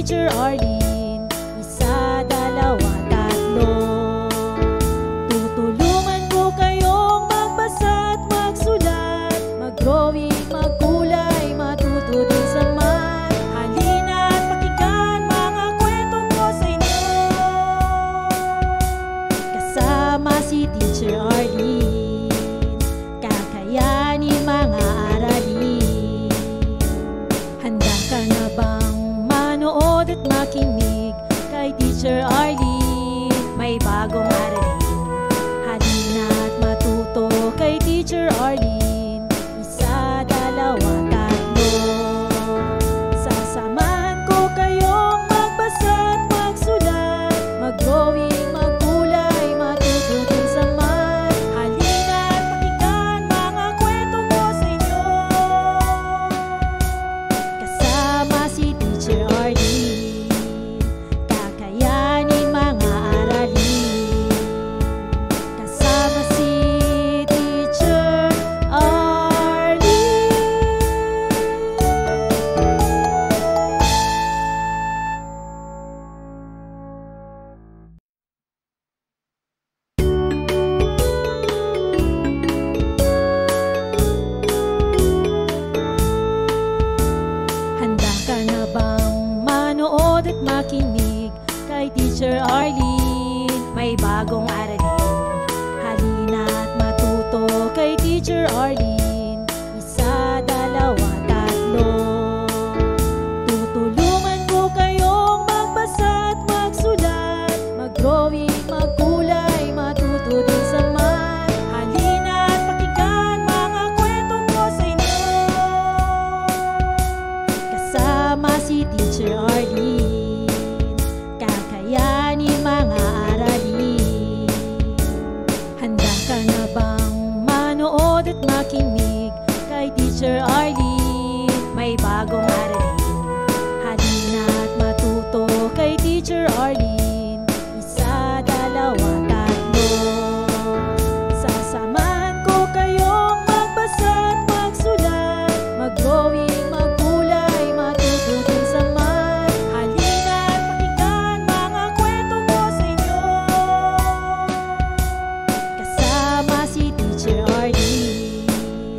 Teacher Arlene. Isa, dalawa, tatlo. Tutulungan ko kayong magbasa at magsulat, mag-drawing, magkulay, matuto din sa math. Halina at pakinggan mga kwento ko sa inyo. Kasama si Teacher Arlene, kakayanin mga aralin. Handa ka na bang manood at makinig kay Teacher Arlene? May bagong aralin. Halina at matuto kay Teacher Arlene. Isa, dalawa, tatlo. Sasamahan ko kayong magbasa at magsulat, mag-drawing, magkulay, matuto din sa math. Halina at pakinggan mga kwento ko sa inyo. Kasama si Teacher Arlene, kakayanin mga aralin. Kasama si Teacher Arlene. Handa ka na bang manood at makinig kay Teacher Arlene? May bagong aralin. Halina at matuto kay Teacher Arlene. Isa, dalawa, tatlo. Tutulungan ko kayong magbasa at magsulat, mag-drawing, magkulay, matuto din sa math. Halina at pakinggan mga kwento ko sa inyo. Kasama si Teacher Arlene, kakayanin mga aralin. Handa ka na bang manood at makinig kay Teacher Arlene? May bagong aralin. Halina at matuto kay Teacher Arlene. Isa, dalawa, tatlo. Sasamahan ko kayong magbasa at magsulat, mag-drawing, magkulay, matuto din sa math. Halina at pakinggan mga kwento ko sa inyo. Kasama si Teacher Arlene,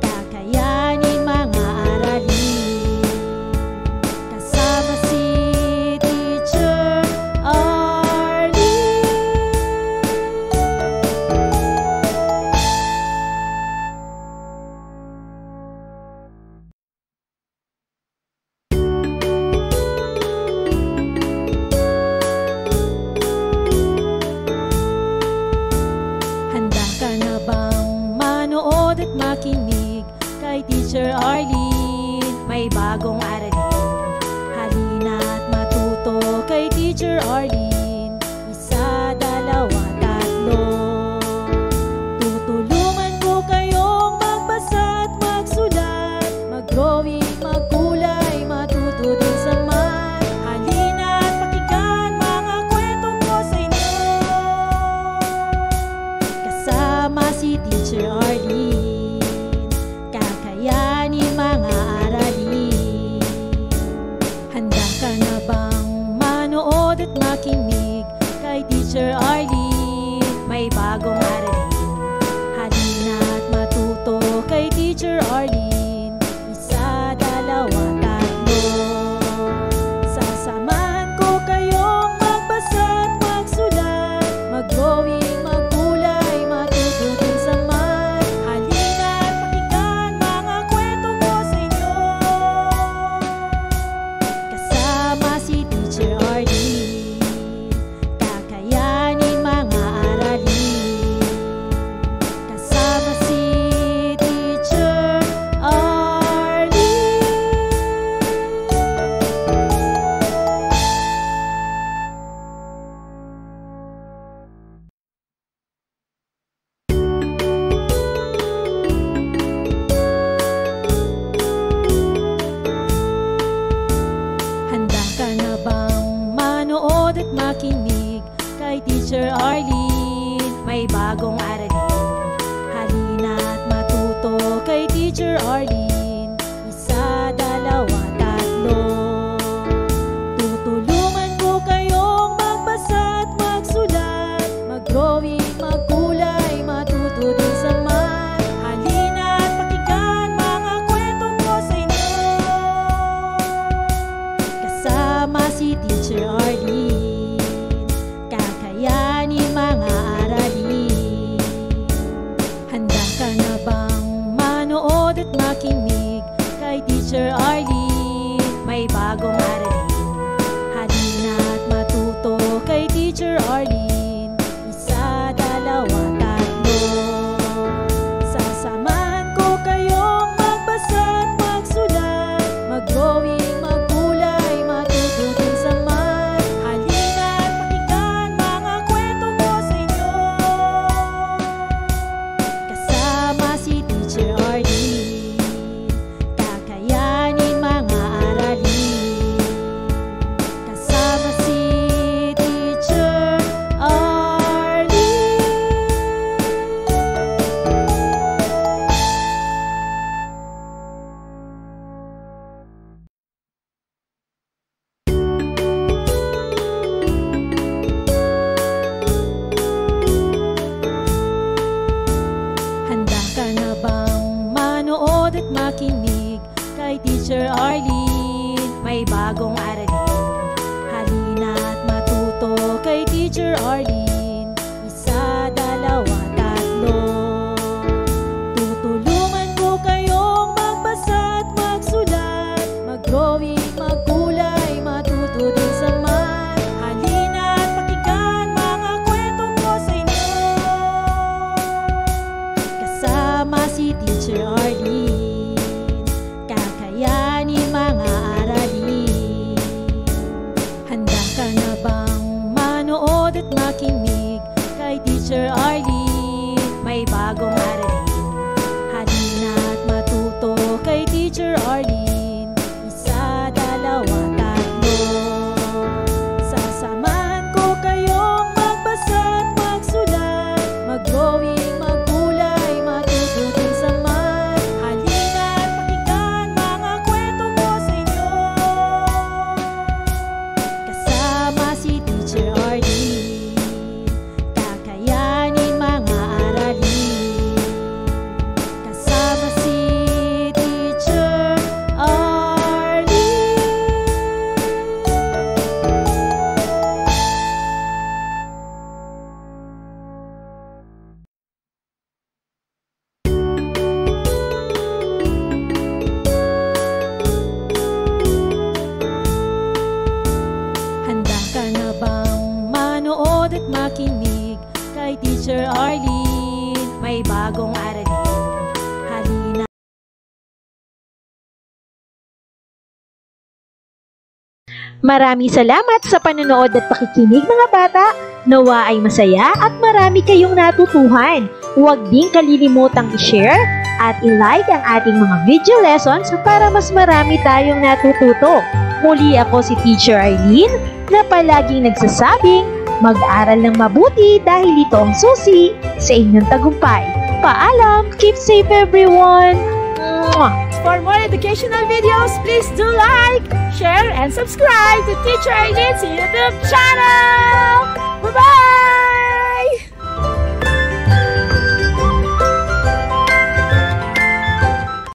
kakayanin mga aralin. Kasama si Teacher Arlene. Handa ka na bang manood at makinig kay Teacher Arlene? May bagong aralin. Halina at matuto kay Teacher Arlene. Isa, dalawa, tatlo. Tutulungan ko kayong magbasa at magsulat, mag-drawing, magkulay, matuto din sa math. Halina at pakinggan mga kwento ko sa inyo. Kasama si Teacher Arlene, kakayanin mga aralin. Handa ka na bang manood at makinig kay Teacher Arlene? May bagong aralin. Halina at matuto kay Teacher Arlene. Isa, dalawa, tatlo. Sasamahan ko kayong magbasa at magsulat, mag-drawing, magkulay, matuto din sa math. Halina at pakinggan mga kwento ko sa inyo. Kasama si Teacher Arlene, kakayanin mga aralin. Kasama si Teacher Arlene. Handa ka na bang manood at makinig kay Teacher Arlene? May bagong aralin. Halina at matuto kay Teacher Arlene. Isa, dalawa, tatlo. manood at makinig kay Teacher Arlene. May bagong aralin, halina't matuto kay Teacher Arlene. Isa, dalawa, tatlo. Sasamahan ko kayong magbasa at magsulat, mag-drawing, magkulay, matuto din sa math. Halina't pakinggan mga kwento ko sa inyo, kasama si Teacher Arlene. Kakayanin mga aralin, kasama si Teacher Arlene. Handa ka na bang manood at makinig kay Teacher Arlene? May bagong aralin, halina't matuto kay Teacher Arlene. Isa, dalawa, tatlo. Tutulungan ko kayong magbasa at magsulat, mag-drawing, magkulay, matuto din sa math. Halina't pakinggan mga kwento ko sa inyo, kasama si Teacher Arlene. Kakayanin mga aralin. Handa ka na bang manood at makinig kay Teacher Arlene? May bagong aralin, halina't matuto kay Teacher Arlene. Isa, dalawa, tatlo. Sasamahan ko kayong magbasa at magsulat, mag-drawing, magkulay, matuto din sa math. Halina't pakinggan mga kwento ko sa inyo, kasama si Teacher Arlene. Kakayanin mga aralin, kasama si Teacher Arlene. Handa ka na bang manood at makinig kay Teacher Arlene? May bagong aralin, halina. Maraming salamat sa panonood at pakikinig mga bata. Nawa ay masaya at marami kayong natutuhan. Huwag din kalilimutang i-share at i-like ang ating mga video lessons para mas marami tayong natututo. Muli ako si Teacher Arlene na palaging nagsasabing mag-aral ng mabuti dahil ito ang susi sa inyong tagumpay. Paalam! Keep safe everyone! Mwah! For more educational videos, please do like, share, and subscribe to Teacher Arlene's YouTube channel!